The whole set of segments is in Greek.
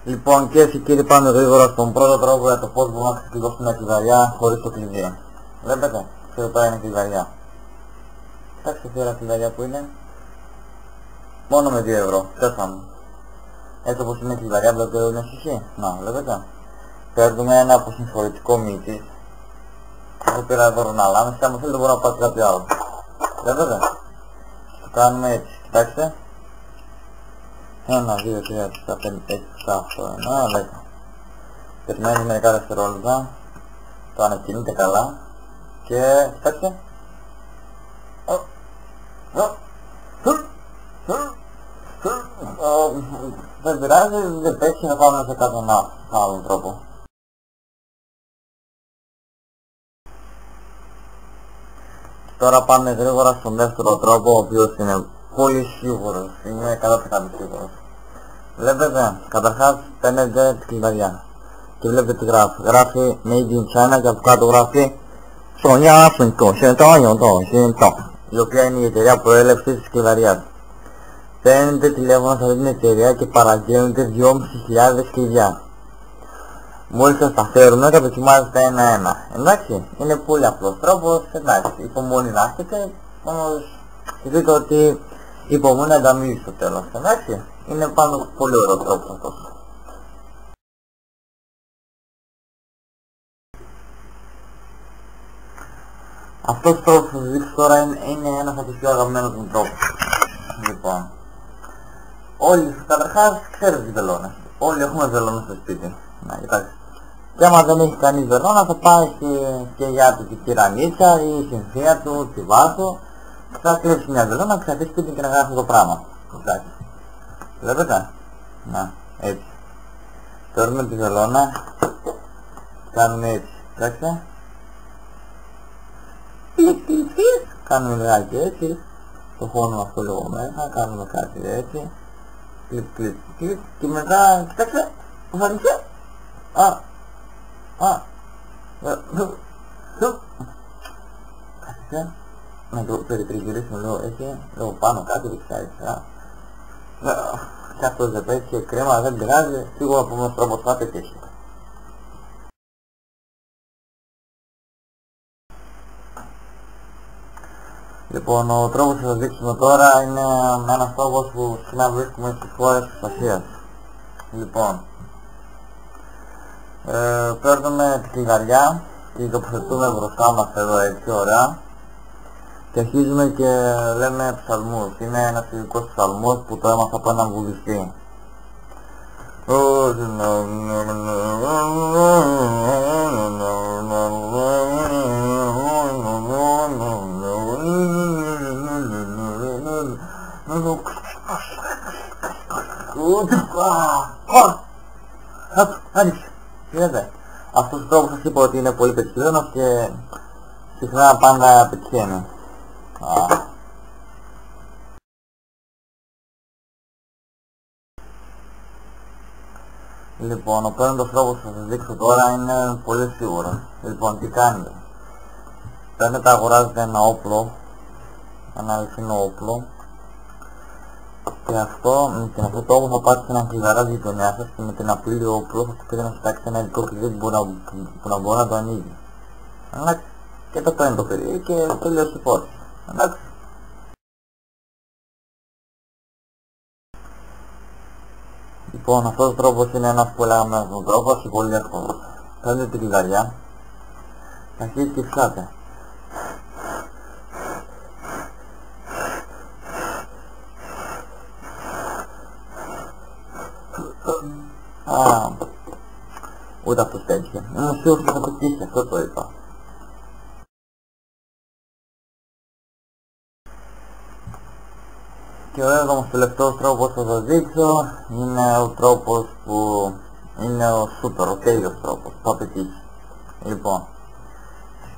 Λοιπόν, κυρίες και κύριοι, πάμε γρήγορα στον πρώτο τρόπο για το πώς μπορούμε να ξεκλειδώσουμε μια κλειδαριά χωρίς το κλειδί. Βλέπετε, εδώ πέρα είναι κλειδαριά. Κοιτάξτε αυτή η κλειδαριά που είναι. Μόνο με 2 ευρώ, πέσαμε. Έτσι όπως είναι η κλειδαριά, βλέπετε εδώ είναι συσί. Να, βλέπετε. Παίρνουμε ένα αποσυμφορητικό μύτη. Εδώ πέρα εδώ ροναλάμε, και αν θέλετε μπορούμε να πάρετε κάποιο άλλο. Βλέπετε. Το κάνουμε έτσι, κοιτάξτε. 1, 2, 3, 4, 5, 6, 7, 8, 9, 10. Περιμένουμε μερικά δευτερόλεπτα. Το ανακοινείτε καλά. Και κοιτάξτε. Δεν πειράζει, δεν πέσει, να πάμε σε κάποιον άλλον τρόπο. Τώρα πάμε γρήγορα στον δεύτερο τρόπο, ο οποίος είναι πολύ σίγουρος, είμαι 100% σίγουρος. Βλέπετε, καταρχάς παίρνετε τη κλειδαριά και βλέπετε τι γράφει. Γράφει Made in China και από κάτω γράφει Sonia Sunko, η οποία είναι η εταιρεία προέλευσης της κλειδαριάς. Παίρνετε τηλέφωνο σε αυτή την εταιρεία και παραγγέλνετε 2.500 κλειδιά. Μόλις σας τα φέρουν, τα δοκιμάζετε ένα-ένα. Εντάξει, είναι πολύ απλός τρόπος, εντάξει, υπομονή να έχετε, όμως δείτε ότι η υπομονή ανταμείβει στο τέλος, εντάξει, είναι πάνω πολύ ωραίο τρόπος αυτός. Αυτός ο τρόπος που θα σας δείξω τώρα είναι ένας από τους πιο αγαπημένους μου τρόπους. Λοιπόν, όλοι καταρχάς ξέρετε τι βελόνες, όλοι έχουμε βελόνες στο σπίτι, να κοιτάξτε. Και άμα δεν έχει κανείς βελόνα θα πάει και για του τη κυρανίτσα ή η συνθεία του, τη βάσο, θα κλέψει μια βελόνα, ξαφίσει σπίτι και να γράφει το πράγμα. Βλέπετε, να, έτσι. Παίρνουμε τη βελόνα, κάνουμε έτσι, κοιτάξτε. Κάνουμε λιγάκι έτσι, το χώνουμε αυτό λίγο μέσα, κάνουμε κάτι έτσι. Κλικ και μετά, κοιτάξτε, πώς άνοιξε. Κάτσε να το περιτριγυρίσουμε λίγο έτσι, λίγο πάνω κάτω δεξιά. Και αυτός δεν πέτυχε κρέμα, δεν πειράζει, σίγουρα από ένας τρόπος θα πετύχει. Λοιπόν, ο τρόπος που θα σας δείξουμε τώρα είναι ένας τρόπος που συχνά βρίσκουμε στις χώρες της Ασίας. Λοιπόν, παίρνουμε την κλειδαριά και την τοποθετούμε μπροστά μας εδώ έτσι ωραία και αρχίζουμε και λέμε ψαλμούς. Είναι ένας ειδικός ψαλμός που το έμαθα από έναν βουδιστή. Άνοιξε. Είδατε, αυτός ο τρόπος σας είπα ότι είναι πολύ πετυχημένος και συχνά πάντα πετυχαίνει. Λοιπόν, ο πέμπτος τρόπος που θα σας δείξω τώρα είναι πολύ σίγουρος. Λοιπόν, τι κάνετε. Παίρνετε, αγοράζετε ένα όπλο, ένα αληθινό όπλο, και αυτό το όπλο θα πάτε σε έναν κλειδαρά γειτονιά σας και με την απλή όπλο θα πείτε να κοιτάξετε ένα ειδικό κλειδί που να μπορεί να το ανοίγει. Εντάξει, και το παίρνει το παιδί και τελειώσει η υπόθεση. Εντάξει. Λοιπόν, αυτός ο τρόπος είναι ένας πολύ αγαπημένος τρόπος και πολύ εύκολος. Παίρνετε την κλειδαριά και αρχίζετε και φυσάτε. Ούτε αυτός πέτυχε. Είμαι σίγουρος ότι θα πετύχει, αυτό το είπα. Και ο έβδομος τελευταίος τρόπος που θα σας δείξω είναι ο τρόπος που είναι ο σούπερ, ο τέλειος τρόπος, θα πετύχει. Λοιπόν,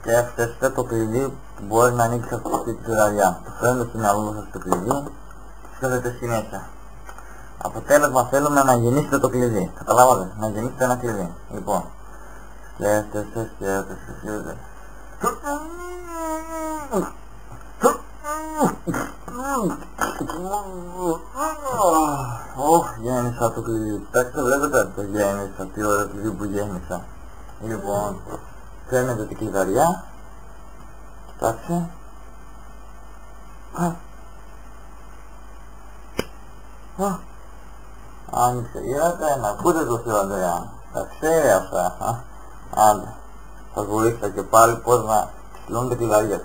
σκέφτεστε το κλειδί που μπορεί να ανοίξει αυτή τη κλειδαριά. Το φέρνετε στο μυαλό σας το κλειδί, σκέφτετε συνέχεια. Αποτέλεσμα θέλουμε να γεννήσετε το κλειδί. Καταλάβατε, να γεννήσετε ένα κλειδί. Λοιπόν, σκέφτεστε. Γέννησα το κλειδί. Κοιτάξτε, βλέπετε το γέννησα, τι ωραίο κλειδί που γέννησα. Λοιπόν, φαίνεται την κλειδαριά. Κοιτάξτε. Άνοιξε, είδατε, να ακούτε το Θεό Ανδρέα. Τα ξέρει αυτά. Άντε, θα βοήθησα και πάλι πώς να στείλουν τα κλειδαριά.